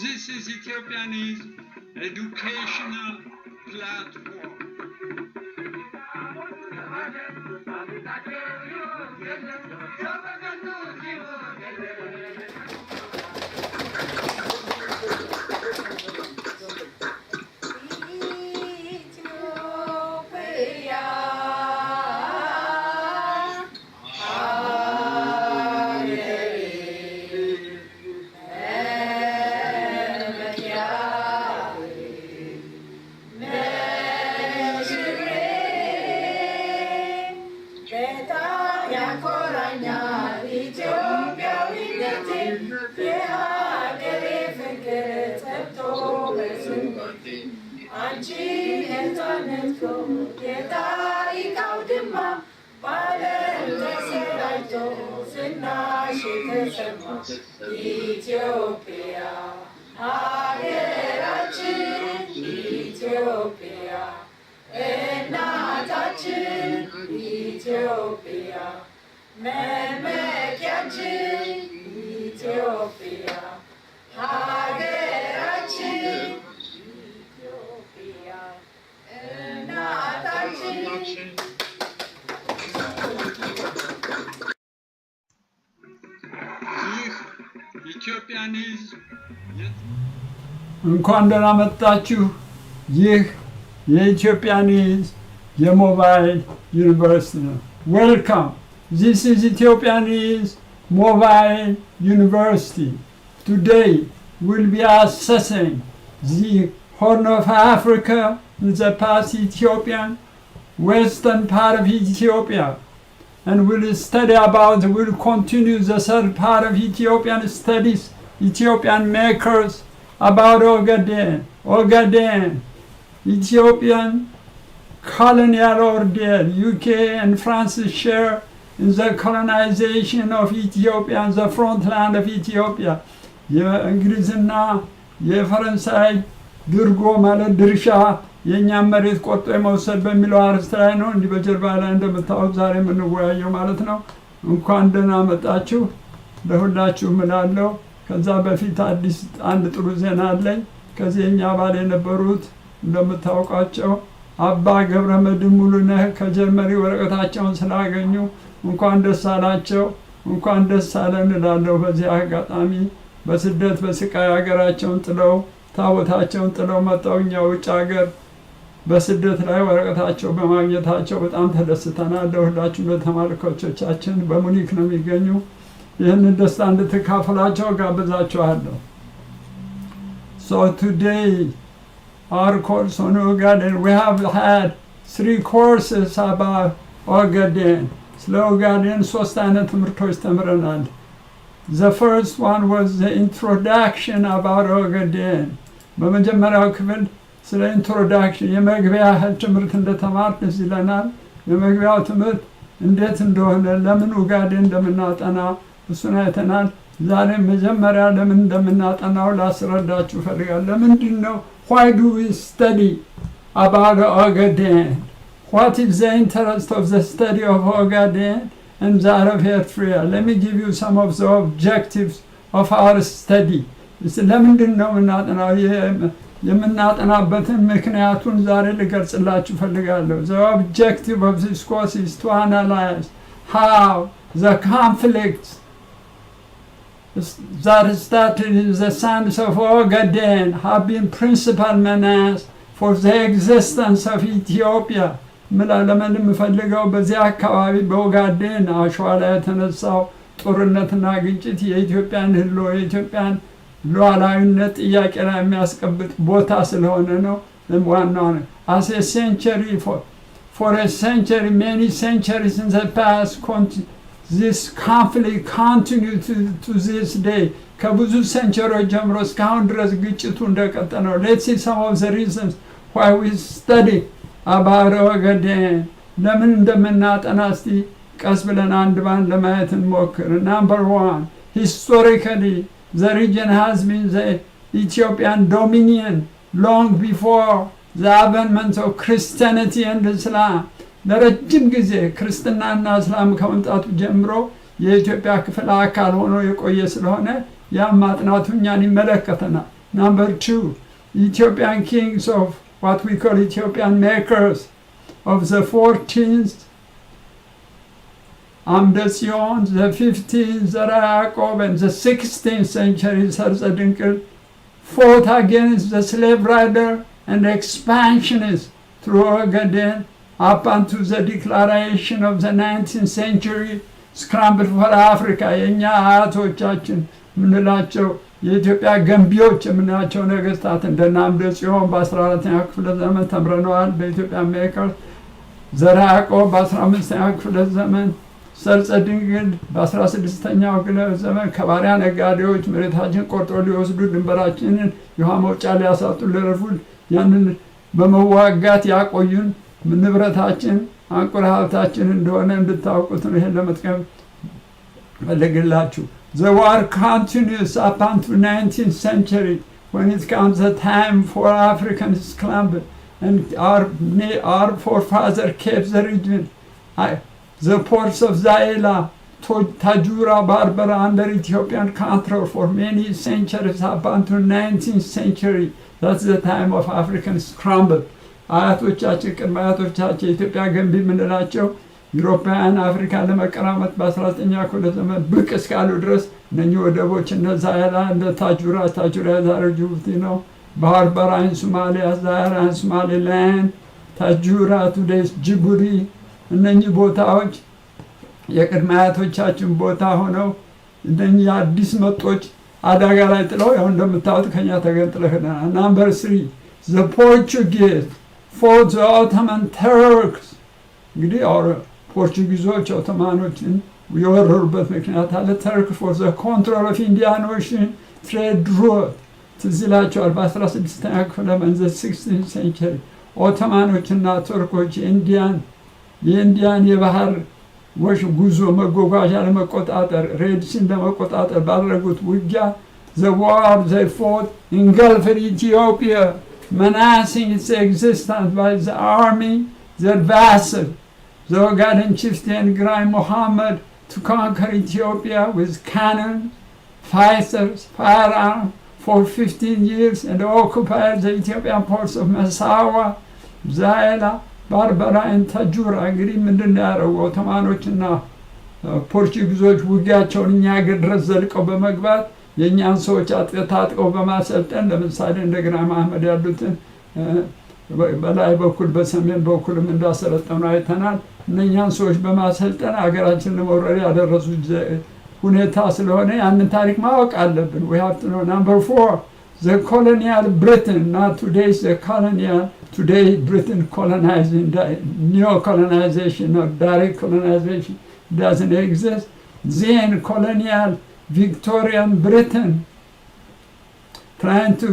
This is Ethiopia's educational platform. Ethiopia, Ageraችን Ethiopia, እናታችን Ethiopia, መመኪያችን Ethiopia, Ageraችን Ethiopia, እናታችን Ethiopian is እንኳን ደህና መጣችሁ። ይህ የኢትዮጵያን የሞባይል ዩኒቨርሲቲ ነው። Welcome. This is Ethiopian Mobile University. Today we'll be assessing the Horn of Africa, the past Ethiopian, western part of Ethiopia. And we'll continue the third part of Ethiopian studies, Ethiopian makers, about Ogaden, Ethiopian colonial ordeal. UK and France share in the colonization of Ethiopia and the front land of Ethiopia. የእንግሊዝና የፈረንሳይ ድርጎ ማለት ድርሻ የኛም መሬት ቆርጦ የመውሰድ በሚለው አርዕስት ላይ ነው። እንዲህ በጀርባ ላይ እንደምታዩት ዛሬ የምንወያየው ማለት ነው። እንኳን ደህና መጣችሁ ለሁላችሁም እላለሁ። ከዛ በፊት አዲስ አንድ ጥሩ ዜና አለኝ። ከዚህ የኛ አባል የነበሩት እንደምታውቋቸው አባ ገብረመድህን ሙሉነህ ከጀርመኒ ወረቀታቸውን ስላገኙ እንኳን ደስ አላቸው፣ እንኳን ደስ አለን እላለሁ። በዚህ አጋጣሚ በስደት በስቃይ ሀገራቸውን ጥለው ታቦታቸውን ጥለው መጣው እኛ ውጭ ሀገር በስደት ላይ ወረቀታቸው በማግኘታቸው በጣም ተደስተናል። ለሁላችሁም ለተማሪዎቻችን በሙኒክ ነው የሚገኙ። ይህንን ደስታ እንድትካፈላቸው ጋብዛችኋለሁ። So today our course on Ogaden, we have had 3 courses about Ogaden. ስለ ኦጋዴን 3 አይነት ትምህርቶች ተምረናል። The first one was the introduction about Ogaden. በመጀመሪያው ክፍል ስለ ኢንትሮዳክሽን የመግቢያ ትምህርት እንደተማርን እዚህ ይለናል። የመግቢያው ትምህርት እንዴት እንደሆነ ለምን ኦጋዴን እንደምናጠና እሱን አይተናል። ዛሬ መጀመሪያ ለምን እንደምናጠናው ላስረዳችሁ ፈልጋለሁ። ለምንድን ነው why do we study about Ogaden? What is the interest of the study of Ogaden and that of Eritrea? Let me give you some of the objectives of our study. ለምንድን ነው የምናጠናበትን ምክንያቱን ዛሬ ልገልጽላችሁ ፈልጋለሁ። The objective of this course is to analyze how the conflicts that started in the sands of Ogaden have been principal menace for the existence of Ethiopia. ለምን የምፈልገው በዚህ አካባቢ በኦጋዴን አሸዋ ላይ የተነሳው ጦርነትና ግጭት የኢትዮጵያን የኢትዮጵያን ሉዓላዊነት ጥያቄ ላይ የሚያስቀምጥ ቦታ ስለሆነ ነው። ዋናው ነው as a century for a century, many centuries in the past, this conflict continued to this day. ከብዙ ሴንቸሪዎች ጀምሮ እስካሁን ድረስ ግጭቱ እንደቀጠለ ነው። Let's see some of the reasons why we study about Ogaden. ለምን እንደምናጠና እስቲ ቀስ ብለን አንድ ባንድ ለማየት እንሞክር። Number 1, historically the region has been the Ethiopian dominion long before the advent of Christianity and Islam. ለረጅም ጊዜ ክርስትናና እስላም ከመምጣቱ ጀምሮ የኢትዮጵያ ክፍል አካል ሆኖ የቆየ ስለሆነ ያም ማጥናቱ እኛን ይመለከተናል። Number 2, Ethiopian kings of what we call Ethiopian makers of the 14th, Amdesyon, the 15th, Zara-Yaakov, and the 16th century, Sarzadinkel, fought against the slave rider and expansionists through Ogaden up until the declaration of the 19th century, scrambled for Africa. የእኛ አያቶቻችን የምንላቸው የኢትዮጵያ ገንቢዎች የምንላቸው ነገስታት እንደነ አምደጽዮን በ14ኛ ክፍለ ዘመን ተምረነዋል። በኢትዮጵያ ሜከርስ ዘራ-ያዕቆብ በ15ኛ ክፍለ ዘመን፣ ሰርጸ ድንግል በ16ኛው ክፍለ ዘመን ከባሪያ ነጋዴዎች መሬታችን ቆርጦ ሊወስዱ ድንበራችንን የውሃ መውጫ ሊያሳጡ ለረፉን ያንን በመዋጋት ያቆዩን ንብረታችን አንቁር ሀብታችን እንደሆነ እንድታውቁት ነው። ይሄን ለመጥቀም ፈልግላችሁ። The war continues up until 19th century when it comes a time for African scramble and our forefathers kept the region. The ports of Zaila, Tajura, Barbara under Ethiopian control for many centuries up until 19th century. That's the time of African scramble. አያቶቻችን ቅድመ አያቶቻችን የኢትዮጵያ ገንቢ የምንላቸው ዩሮፓውያን አፍሪካን ለመቀራመት በ19ኛ ክፍለ ዘመን ብቅ እስካሉ ድረስ እነኚህ ወደቦች እነ ዛይላ እንደ ታጁራ ዛሬ ጅቡቲ ነው። ባርበራ ኢን ሶማሊያ፣ ዛይራ ኢን ሶማሊላንድ፣ ታጁራ ቱዴይስ ጅቡቲ። እነኚህ ቦታዎች የቅድመ አያቶቻችን ቦታ ሆነው እነኚህ አዲስ መጦች አደጋ ላይ ጥለው ያው እንደምታዩት ከኛ ተገንጥለናል። ናምበር 3 the Portuguese fought the Ottoman Turks. እንግዲህ ፖርቹጊዞች ኦቶማኖችን የወረሩበት ምክንያት አለ። ተርክ for the control of Indian Ocean trade route ትዝ ይላቸዋል። በ16ኛ ክፍለ ዘመን 16th century ኦቶማኖችና ቱርኮች የኢንዲያን የባህር ጉዞ መጓጓዣ ለመቆጣጠር ሬድሲን ለመቆጣጠር ባደረጉት ውጊያ the war they fought engulfed Ethiopia, menacing its existence by the army, their vassal, the Ogaden chieftain Grai Muhammad, to conquer Ethiopia with cannon, fighters, firearms for 15 years and occupied the Ethiopian ports of Massawa, Zaila, Barbara and Tajura. እንግዲህ ምንድን ያደረጉ ኦቶማኖችና ፖርቹጊዞች ውጊያቸውን እኛ ሀገር ድረስ ዘልቀው በመግባት የእኛን ሰዎች ታጥቀው በማሰልጠን ለምሳሌ እንደ ግራኝ መሐመድ ያሉትን በላይ በኩል በሰሜን በኩልም እንዳሰለጠኑ አይተናል። እነኛን ሰዎች በማሰልጠን ሀገራችንን ለመውረር ያደረሱ ሁኔታ ስለሆነ ያንን ታሪክ ማወቅ አለብን። we have to know. Number 4, the colonial Britain, not today's the colonial, today Britain colonizing, neo-colonization or direct colonization doesn't exist. Then colonial Victorian Britain trying to